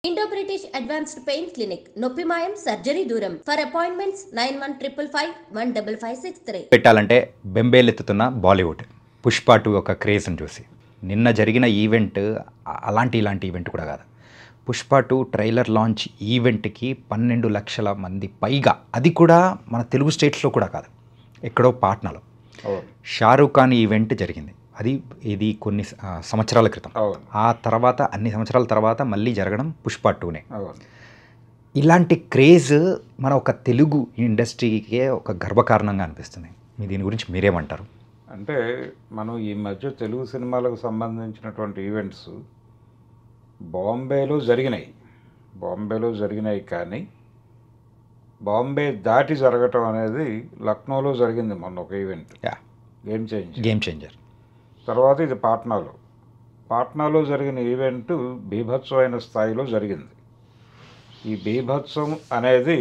Indo British advanced pain clinic నొప్పి మాయం surgery దూరం ఫర్ అపాయింట్మెంట్స్ 9155515563 పెట్టాలంటే బెంబేలెత్తుతున్న బాలీవుడ్ పుష్ప 2 ఒక క్రేజ్ని చూసి నిన్న జరిగిన ఈవెంట్ ఇలాంటి ఈవెంట్ కూడా కాదు. పుష్ప 2 ట్రైలర్ లాంచ్ ఈవెంట్కి 12 లక్షల మంది పైగా, అది కూడా మన తెలుగు స్టేట్స్లో కూడా కాదు, ఎక్కడో పాట్నాలో షారూఖ్ ఖాన్ ఈవెంట్ జరిగింది. ఇది కొన్ని సంవత్సరాల క్రితం. ఆ తర్వాత అన్ని సంవత్సరాల తర్వాత మళ్ళీ జరగడం పుష్ప 2నే. ఇలాంటి క్రేజ్ మన ఒక తెలుగు ఇండస్ట్రీకే ఒక గర్వకారణంగా అనిపిస్తుంది. దీని గురించి మీరేమంటారు? అంటే మనం ఈ మధ్య తెలుగు సినిమాలకు సంబంధించినటువంటి ఈవెంట్స్ బాంబేలో జరిగినాయి కానీ బాంబే దాటి జరగటం అనేది లక్నోలో జరిగింది మొన్న ఒక ఈవెంట్, గేమ్ చేంజర్. తర్వాత ఇది పాట్నాలో జరిగిన ఈవెంట్ బీభత్సమైన స్థాయిలో జరిగింది. ఈ బీభత్సం అనేది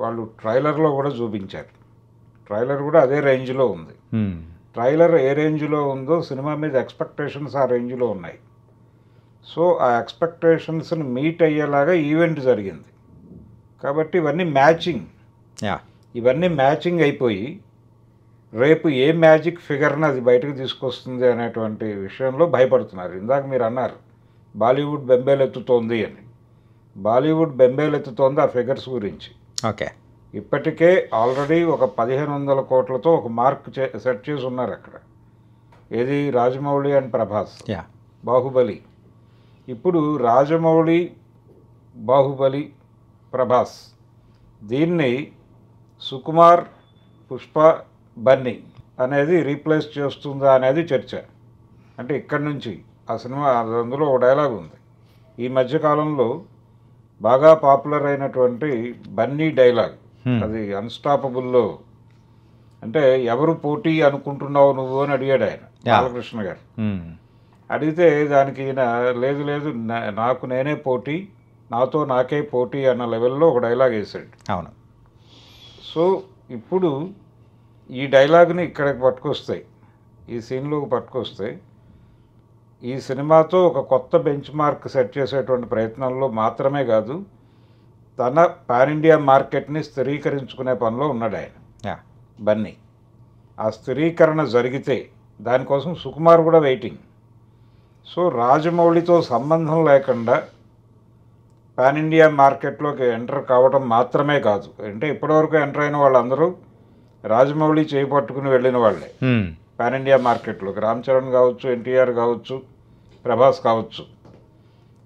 వాళ్ళు ట్రైలర్లో కూడా చూపించారు. ట్రైలర్ కూడా అదే రేంజ్లో ఉంది. ట్రైలర్ ఏ రేంజ్లో ఉందో సినిమా మీద ఎక్స్పెక్టేషన్స్ ఆ రేంజ్లో ఉన్నాయి. సో ఆ ఎక్స్పెక్టేషన్స్ని మీట్ అయ్యేలాగా ఈవెంట్ జరిగింది. కాబట్టి ఇవన్నీ మ్యాచింగ్ అయిపోయి రేపు ఏ మ్యాజిక్ ఫిగర్ని అది బయటకు తీసుకొస్తుంది అనేటువంటి విషయంలో భయపడుతున్నారు. ఇందాక మీరు అన్నారు బాలీవుడ్ బెంబేలెత్తుతోంది అని. బాలీవుడ్ బెంబేలెత్తుతోంది ఆ ఫిగర్స్ గురించి. ఓకే, ఇప్పటికే ఆల్రెడీ ఒక 1500 కోట్లతో ఒక మార్క్ సెట్ చేసి ఉన్నారు అక్కడ. ఏది రాజమౌళి అండ్ ప్రభాస్, బాహుబలి. ఇప్పుడు రాజమౌళి, బాహుబలి, ప్రభాస్, దీన్ని సుకుమార్, పుష్ప, బన్నీ అనేది రీప్లేస్ చేస్తుందా అనేది చర్చ. అంటే ఇక్కడి నుంచి ఆ సినిమా అందులో ఒక డైలాగ్ ఉంది. ఈ మధ్యకాలంలో బాగా పాపులర్ అయినటువంటి బన్నీ డైలాగ్, అది అన్స్టాపబుల్లో. అంటే ఎవరు పోటీ అనుకుంటున్నావు నువ్వు అని అడిగాడు ఆయన, బాలకృష్ణ గారు. అడిగితే దానికి ఈయన లేదు నాకు నేనే పోటీ, నాతో నాకే పోటీ అన్న లెవెల్లో ఒక డైలాగ్ వేసాడు. అవును. సో ఇప్పుడు ఈ డైలాగ్ని ఇక్కడికి పట్టుకొస్తాయి, ఈ సీన్లోకి పట్టుకొస్తాయి. ఈ సినిమాతో ఒక కొత్త బెంచ్ మార్క్ సెట్ చేసేటువంటి ప్రయత్నంలో మాత్రమే కాదు, తన పాన్ ఇండియా మార్కెట్ని స్థిరీకరించుకునే పనిలో ఉన్నాడు ఆయన, బన్నీ. ఆ స్థిరీకరణ జరిగితే దానికోసం సుకుమార్ కూడా వెయిటింగ్. సో రాజమౌళితో సంబంధం లేకుండా పాన్ ఇండియా మార్కెట్లోకి ఎంటర్ కావడం మాత్రమే కాదు, అంటే ఇప్పటివరకు ఎంటర్ అయిన వాళ్ళందరూ రాజమౌళి చేపట్టుకుని వెళ్ళిన వాళ్ళే పాన్ ఇండియా మార్కెట్లోకి. రామ్ చరణ్ కావచ్చు, ఎన్టీఆర్ కావచ్చు, ప్రభాస్ కావచ్చు.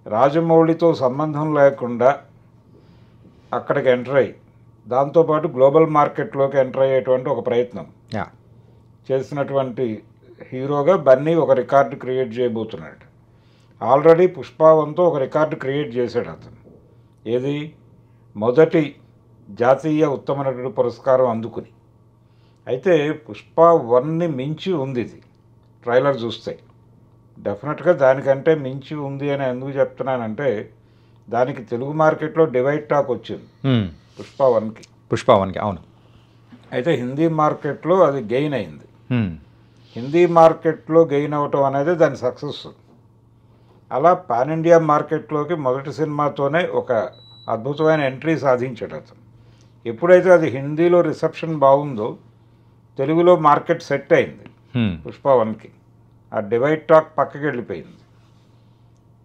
రాజమౌళితో సంబంధం లేకుండా అక్కడికి ఎంటర్ అయ్యి దాంతోపాటు గ్లోబల్ మార్కెట్లోకి ఎంటర్ అయ్యేటువంటి ఒక ప్రయత్నం చేసినటువంటి హీరోగా బన్నీ ఒక రికార్డు క్రియేట్ చేయబోతున్నాడు. ఆల్రెడీ పుష్ప 1తో ఒక రికార్డు క్రియేట్ చేశాడు అతను. ఏది, మొదటి జాతీయ ఉత్తమ నటుడు పురస్కారం అందుకుని. అయితే పుష్ప 1ని మించి ఉంది ఇది. ట్రైలర్ చూస్తే డెఫినెట్గా దానికంటే మించి ఉంది అని ఎందుకు చెప్తున్నానంటే, దానికి తెలుగు మార్కెట్లో డివైడ్ టాక్ వచ్చింది పుష్ప 1కి. అవును. అయితే హిందీ మార్కెట్లో అది గెయిన్ అయింది. హిందీ మార్కెట్లో గెయిన్ అవ్వటం అనేది దాని సక్సెస్. అలా పాన్ ఇండియా మార్కెట్లోకి మొదటి సినిమాతోనే ఒక అద్భుతమైన ఎంట్రీ సాధించాడు అతను. ఎప్పుడైతే అది హిందీలో రిసెప్షన్ బాగుందో తెలుగులో మార్కెట్ సెట్ అయింది పుష్ప 1కి. ఆ డివైడ్ టాక్ పక్కకి వెళ్ళిపోయింది.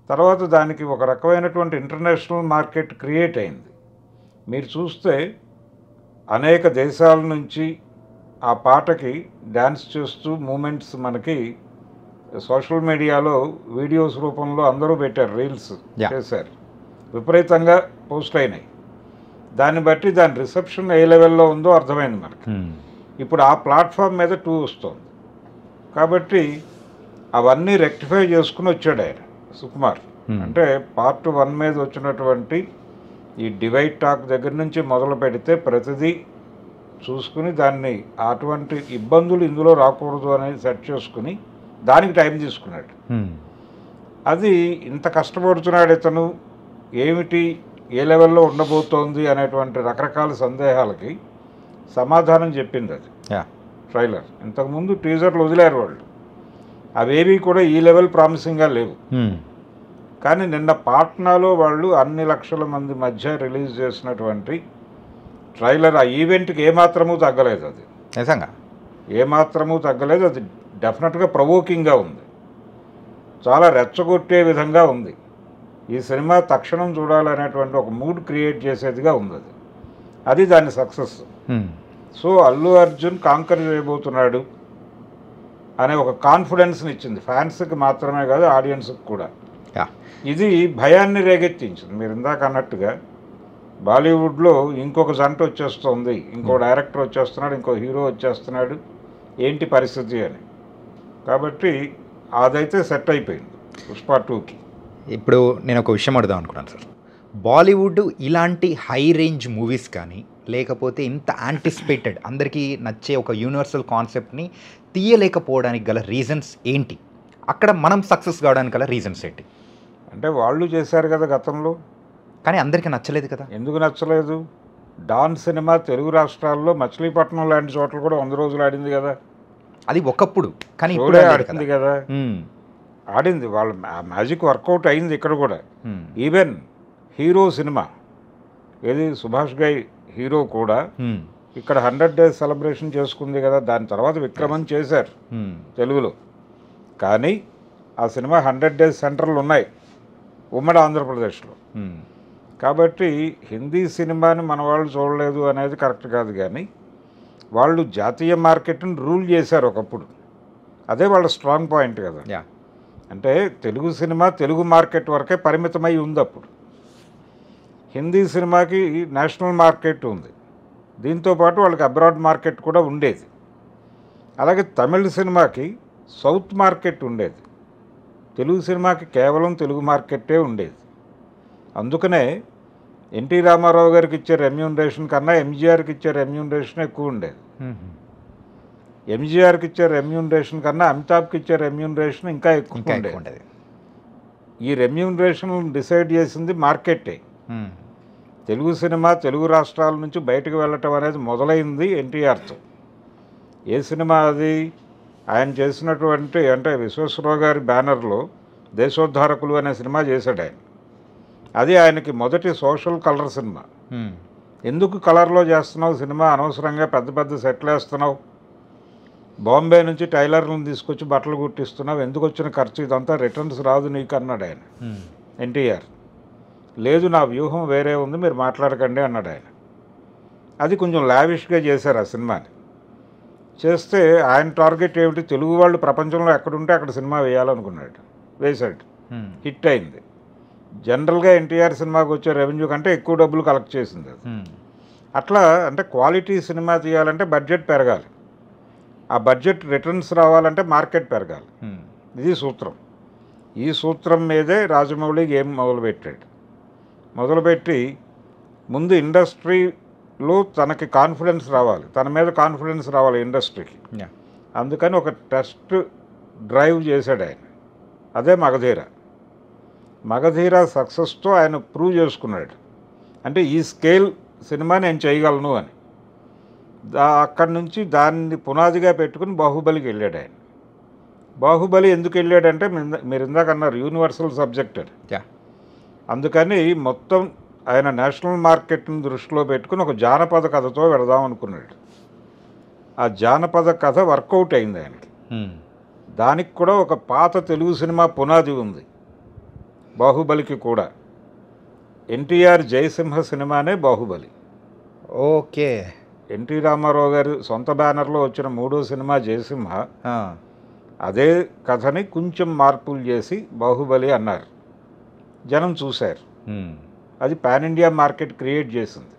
తర్వాత దానికి ఒక రకమైనటువంటి ఇంటర్నేషనల్ మార్కెట్ క్రియేట్ అయింది. మీరు చూస్తే అనేక దేశాల నుంచి ఆ పాటకి డ్యాన్స్ చేస్తూ మూమెంట్స్ మనకి సోషల్ మీడియాలో వీడియోస్ రూపంలో అందరూ పెట్టారు, రీల్స్ చేశారు, విపరీతంగా పోస్ట్ అయినాయి. దాన్ని బట్టి దాని రిసెప్షన్ ఏ లెవెల్లో ఉందో అర్థమైంది మనకి. ఇప్పుడు ఆ ప్లాట్ఫామ్ మీద 2 వస్తుంది. కాబట్టి అవన్నీ రెక్టిఫై చేసుకుని వచ్చాడు ఆయన సుకుమార్. అంటే పార్ట్ 1 మీద వచ్చినటువంటి ఈ డివైడ్ టాక్ దగ్గర నుంచి మొదలు పెడితే ప్రతిదీ చూసుకుని దాన్ని అటువంటి ఇబ్బందులు ఇందులో రాకూడదు అనేది సెట్ చేసుకుని దానికి టైం తీసుకున్నాడు. అది ఇంత కష్టపడుతున్నాడు ఇతను, ఏమిటి ఏ లెవెల్లో ఉండబోతోంది అనేటువంటి రకరకాల సందేహాలకి సమాధానం చెప్పింది అది ట్రైలర్. ఇంతకుముందు టీజర్లు వదిలేరు వాళ్ళు, అవేవి కూడా ఈ లెవెల్ ప్రామిసింగ్గా లేవు. కానీ నిన్న పాట్నాలో వాళ్ళు అన్ని లక్షల మంది మధ్య రిలీజ్ చేసినటువంటి ట్రైలర్ ఆ ఈవెంట్కి ఏమాత్రమూ తగ్గలేదు. అది నిజంగా ఏమాత్రమూ తగ్గలేదు. అది డెఫినెట్గా ప్రవోకింగ్గా ఉంది, చాలా రెచ్చగొట్టే విధంగా ఉంది. ఈ సినిమా తక్షణం చూడాలనేటువంటి ఒక మూడ్ క్రియేట్ చేసేదిగా ఉంది. అది దాని success. So Allu Arjun conquer చేయబోతున్నాడు అనే ఒక కాన్ఫిడెన్స్ని ఇచ్చింది ఫ్యాన్స్కి మాత్రమే కాదు, ఆడియన్స్కి కూడా. ఇది భయాన్ని రేగెత్తించింది. మీరు ఇందాక అన్నట్టుగా బాలీవుడ్లో ఇంకొక జంట వచ్చేస్తుంది, ఇంకో డైరెక్టర్ వచ్చేస్తున్నాడు, ఇంకో హీరో వచ్చేస్తున్నాడు, ఏంటి పరిస్థితి అని. కాబట్టి అదైతే సెట్ అయిపోయింది పుష్ప 2కి. ఇప్పుడు నేను ఒక విషయం అడుగుదాం అనుకున్నాను సార్. బాలీవుడ్ ఇలాంటి హై రేంజ్ మూవీస్ కానీ లేకపోతే ఇంత యాంటిసిపేటెడ్ అందరికీ నచ్చే ఒక యూనివర్సల్ కాన్సెప్ట్ని తీయలేకపోవడానికి గల రీజన్స్ ఏంటి? అక్కడ మనం సక్సెస్ కావడానికి గల రీజన్స్ ఏంటి? అంటే వాళ్ళు చేశారు కదా గతంలో, కానీ అందరికీ నచ్చలేదు కదా. ఎందుకు నచ్చలేదు? డాన్ సినిమా తెలుగు రాష్ట్రాల్లో మచిలీపట్నం లాంటి చోట్ల కూడా 100 రోజులు ఆడింది కదా. అది ఒకప్పుడు, కానీ ఇప్పుడే ఆడింది కదా. ఆడింది, వాళ్ళ మ్యాజిక్ వర్కౌట్ అయింది ఇక్కడ కూడా. ఈవెన్ హీరో సినిమా ఏది సుభాష్ గై హీరో కూడా ఇక్కడ 100 days సెలబ్రేషన్ చేసుకుంది కదా. దాని తర్వాత విక్రమన్ చేశారు తెలుగులో, కానీ ఆ సినిమా 100 days సెంటర్లు ఉన్నాయి ఉమ్మడి ఆంధ్రప్రదేశ్లో. కాబట్టి హిందీ సినిమాని మన వాళ్ళు చూడలేదు అనేది కరెక్ట్ కాదు, కానీ వాళ్ళు జాతీయ మార్కెట్ని రూల్ చేశారు ఒకప్పుడు. అదే వాళ్ళ స్ట్రాంగ్ పాయింట్ కదా. అంటే తెలుగు సినిమా తెలుగు మార్కెట్ వరకే పరిమితమై ఉంది అప్పుడు. హిందీ సినిమాకి నేషనల్ మార్కెట్ ఉంది, దీంతోపాటు వాళ్ళకి అబ్రాడ్ మార్కెట్ కూడా ఉండేది. అలాగే తమిళ సినిమాకి సౌత్ మార్కెట్ ఉండేది, తెలుగు సినిమాకి కేవలం తెలుగు మార్కెట్టే ఉండేది. అందుకనే ఎన్టీ రామారావు గారికి ఇచ్చే రెమ్యూనరేషన్ కన్నా ఎంజీఆర్కి ఇచ్చే రెమ్యూనరేషన్ ఎక్కువ ఉండేది. ఎంజీఆర్కి ఇచ్చే రెమ్యూనరేషన్ కన్నా అమితాబ్కి ఇచ్చే రెమ్యూనరేషన్ ఇంకా ఎక్కువ ఉండేది. ఈ రెమ్యూనరేషన్ డిసైడ్ చేసింది మార్కెట్టే. తెలుగు సినిమా తెలుగు రాష్ట్రాల నుంచి బయటకు వెళ్ళటం అనేది మొదలైంది ఎన్టీఆర్తో. ఏ సినిమా అది? ఆయన చేసినటువంటి అంటే విశ్వేశ్వరరావు గారి బ్యానర్లో దేశోద్ధారకులు అనే సినిమా చేశాడు ఆయన. అది ఆయనకి మొదటి సోషల్ కలర్ సినిమా. ఎందుకు కలర్లో చేస్తున్నావు సినిమా, అనవసరంగా పెద్ద పెద్ద సెట్లు వేస్తున్నావు, బాంబే నుంచి టైలర్లను తీసుకొచ్చి బట్టలు కుట్టిస్తున్నావు, ఎందుకు వచ్చిన ఖర్చు, ఇదంతా రిటర్న్స్ రాదు నీకు అన్నాడు ఆయన. ఎన్టీఆర్ లేదు, నా వ్యూహం వేరే ఉంది, మీరు మాట్లాడకండి అన్నాడు ఆయన. అది కొంచెం లావిష్గా చేశారు ఆ సినిమాని. చేస్తే ఆయన టార్గెట్ ఏమిటి, తెలుగు వాళ్ళు ప్రపంచంలో ఎక్కడుంటే అక్కడ సినిమా వేయాలనుకున్నాడు, వేశాడు, హిట్ అయింది. జనరల్గా ఎన్టీఆర్ సినిమాకి వచ్చే రెవెన్యూ కంటే ఎక్కువ డబ్బులు కలెక్ట్ చేసింది అది. అట్లా అంటే క్వాలిటీ సినిమా తీయాలంటే బడ్జెట్ పెరగాలి, ఆ బడ్జెట్ రిటర్న్స్ రావాలంటే మార్కెట్ పెరగాలి. ఇది సూత్రం. ఈ సూత్రం మీదే రాజమౌళి గేమ్ మొదలుపెట్టాడు. మొదలుపెట్టి ముందు ఇండస్ట్రీలో తనకి కాన్ఫిడెన్స్ రావాలి, తన మీద కాన్ఫిడెన్స్ రావాలి ఇండస్ట్రీకి. అందుకని ఒక టెస్ట్ డ్రైవ్ చేశాడు ఆయన, అదే మగధీర. మగధీర సక్సెస్తో ఆయన ప్రూవ్ చేసుకున్నాడు, అంటే ఈ స్కేల్ సినిమా నేను చేయగలను అని. అక్కడి నుంచి దాన్ని పునాదిగా పెట్టుకుని బాహుబలికి వెళ్ళాడు ఆయన. బాహుబలి ఎందుకు వెళ్ళాడంటే మీరు ఇందాక అన్నారు యూనివర్సల్ సబ్జెక్ట్ అని. అందుకని మొత్తం ఆయన నేషనల్ మార్కెట్ని దృష్టిలో పెట్టుకుని ఒక జానపద కథతో వెళదాం అనుకున్నాడు. ఆ జానపద కథ వర్కౌట్ అయింది ఆయనకి. దానికి కూడా ఒక పాత తెలుగు సినిమా పునాది ఉంది బాహుబలికి కూడా. ఎన్టీఆర్ జయసింహ సినిమానే బాహుబలి. ఓకే. ఎన్టీ రామారావు గారి సొంత బ్యానర్లో వచ్చిన 3వ సినిమా జయసింహ. అదే కథని కొంచెం మార్పులు చేసి బాహుబలి అన్నారు, జనం చూశారు. అది పాన్ ఇండియా మార్కెట్ క్రియేట్ చేసింది.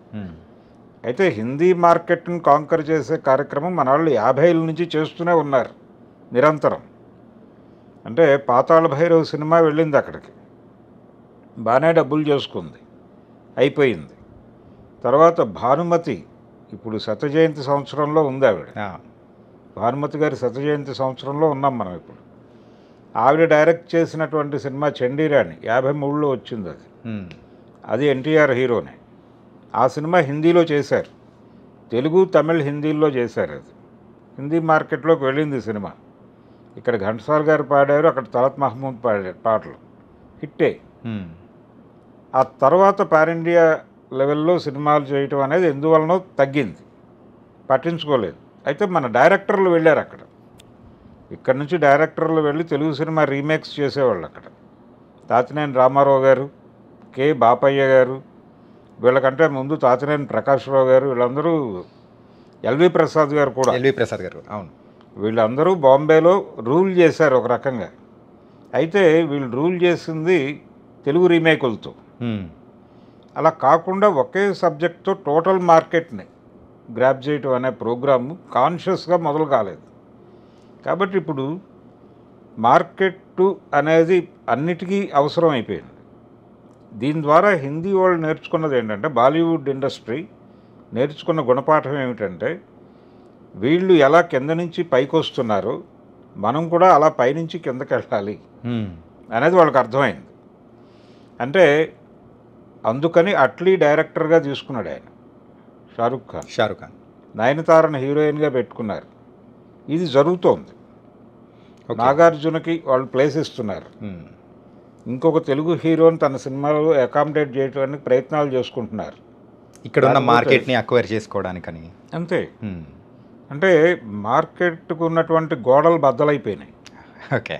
అయితే హిందీ మార్కెట్ని కాంకర్ చేసే కార్యక్రమం మన వాళ్ళు 50ల నుంచి చేస్తూనే ఉన్నారు నిరంతరం. అంటే పాతాళ భైరవ్ సినిమా వెళ్ళింది అక్కడికి, బాగానే డబ్బులు చేసుకుంది, అయిపోయింది. తర్వాత భానుమతి ఇప్పుడు శత జయంతి సంవత్సరంలో ఉంది ఆవిడ. భానుమతి గారి శత జయంతి సంవత్సరంలో ఉన్నాం మనం ఇప్పుడు. ఆవిడ డైరెక్ట్ చేసినటువంటి సినిమా చండీరాణి 53లో వచ్చింది అది. అది ఎన్టీఆర్ హీరోనే. ఆ సినిమా హిందీలో చేశారు, తెలుగు తమిళ్ హిందీలో చేశారు. అది హిందీ మార్కెట్లోకి వెళ్ళింది సినిమా. ఇక్కడ ఘంటసాల గారు పాడారు, అక్కడ తలత్ మహమూద్ పాడారు, పాటలు హిట్టే. ఆ తర్వాత పాన్ ఇండియా లెవెల్లో సినిమాలు చేయటం అనేది ఎందువలనో తగ్గింది, పట్టించుకోలేదు. అయితే మన డైరెక్టర్లు వెళ్ళారు అక్కడ, ఇక్కడ నుంచి డైరెక్టర్లు వెళ్ళి తెలుగు సినిమా రీమేక్స్ చేసేవాళ్ళు అక్కడ. తాతినేని రామారావు గారు, కె బాపయ్య గారు, వీళ్ళకంటే ముందు తాతినేని ప్రకాశ్రావు గారు, వీళ్ళందరూ, ఎల్వి ప్రసాద్ గారు కూడా, అవును, వీళ్ళందరూ బాంబేలో రూల్ చేశారు ఒక రకంగా. అయితే వీళ్ళు రూల్ చేసింది తెలుగు రీమేకులతో. అలా కాకుండా ఒకే సబ్జెక్ట్తో టోటల్ మార్కెట్ని గ్రాప్ చేయటం అనే ప్రోగ్రాము కాన్షియస్గా మొదలు కాలేదు. కాబట్టి ఇప్పుడు మార్కెట్ అనేది అన్నిటికీ అవసరం అయిపోయింది. దీని ద్వారా హిందీ వాళ్ళు నేర్చుకున్నది ఏంటంటే, బాలీవుడ్ ఇండస్ట్రీ నేర్చుకున్న గుణపాఠం ఏమిటంటే, వీళ్ళు ఎలా కింద నుంచి పైకి వస్తున్నారో మనం కూడా అలా పైనుంచి కిందకి వెళ్ళాలి అనేది వాళ్ళకి అర్థమైంది. అంటే అందుకని అట్లీ డైరెక్టర్గా తీసుకున్నాడు ఆయన, షారుఖ్ ఖాన్. నయనతారను హీరోయిన్గా పెట్టుకున్నారు. ఇది జరుగుతోంది. నాగార్జునకి వాళ్ళు ప్లేస్ ఇస్తున్నారు. ఇంకొక తెలుగు హీరోని తన సినిమాలో అకామిడేట్ చేయడానికి ప్రయత్నాలు చేసుకుంటున్నారు, ఇక్కడ ఉన్న మార్కెట్ని అక్వైర్ చేసుకోవడానికని. అంతే. అంటే మార్కెట్కు ఉన్నటువంటి గోడలు బద్దలైపోయినాయి. ఓకే.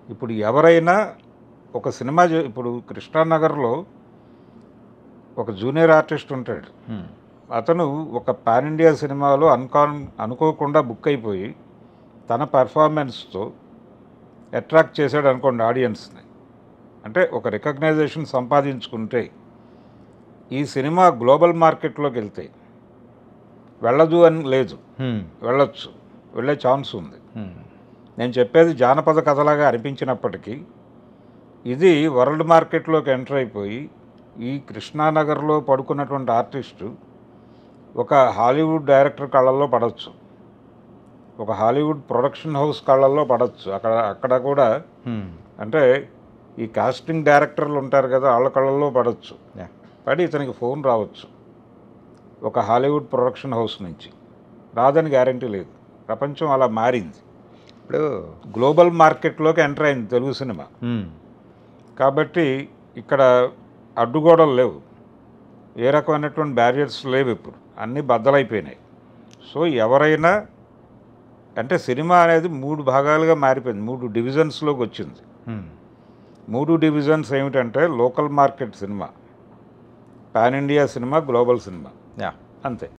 ఇప్పుడు ఎవరైనా ఒక సినిమా ఇప్పుడు కృష్ణానగర్లో ఒక జూనియర్ ఆర్టిస్ట్ ఉంటాడు. అతను ఒక పాన్ ఇండియా సినిమాలో అనుకోకుండా బుక్ అయిపోయి తన పర్ఫార్మెన్స్తో అట్రాక్ట్ చేశాడు అనుకోండి ఆడియన్స్ని. అంటే ఒక రికగ్నైజేషన్ సంపాదించుకుంటే ఈ సినిమా గ్లోబల్ మార్కెట్లోకి వెళ్తే, వెళ్ళదు అని లేదు, వెళ్ళొచ్చు, వెళ్ళే ఛాన్స్ ఉంది. నేను చెప్పేది జానపద కథలాగా అనిపించినప్పటికీ ఇది వరల్డ్ మార్కెట్లోకి ఎంటర్ అయిపోయి ఈ కృష్ణానగర్లో పడుకున్నటువంటి ఆర్టిస్టు ఒక హాలీవుడ్ డైరెక్టర్ కళ్ళల్లో పడవచ్చు, ఒక హాలీవుడ్ ప్రొడక్షన్ హౌస్ కళ్ళల్లో పడవచ్చు. అక్కడ కూడా అంటే ఈ కాస్టింగ్ డైరెక్టర్లు ఉంటారు కదా, వాళ్ళ కళ్ళల్లో పడవచ్చు. పడి ఇతనికి ఫోన్ రావచ్చు ఒక హాలీవుడ్ ప్రొడక్షన్ హౌస్ నుంచి. రాదని గ్యారంటీ లేదు. ప్రపంచం అలా మారింది. ఇప్పుడు గ్లోబల్ మార్కెట్లోకి ఎంటర్ అయింది తెలుగు సినిమా. కాబట్టి ఇక్కడ అడ్డుగోడలు లేవు, ఏ రకమైనటువంటి బ్యారియర్స్ లేవు, ఇప్పుడు అన్నీ బద్దలైపోయినాయి. సో ఎవరైనా, అంటే సినిమా అనేది 3 భాగాలుగా మారిపోయింది, 3 డివిజన్స్లోకి వచ్చింది. 3 డివిజన్స్ ఏమిటంటే, local market cinema, pan India cinema, global cinema, అంతే.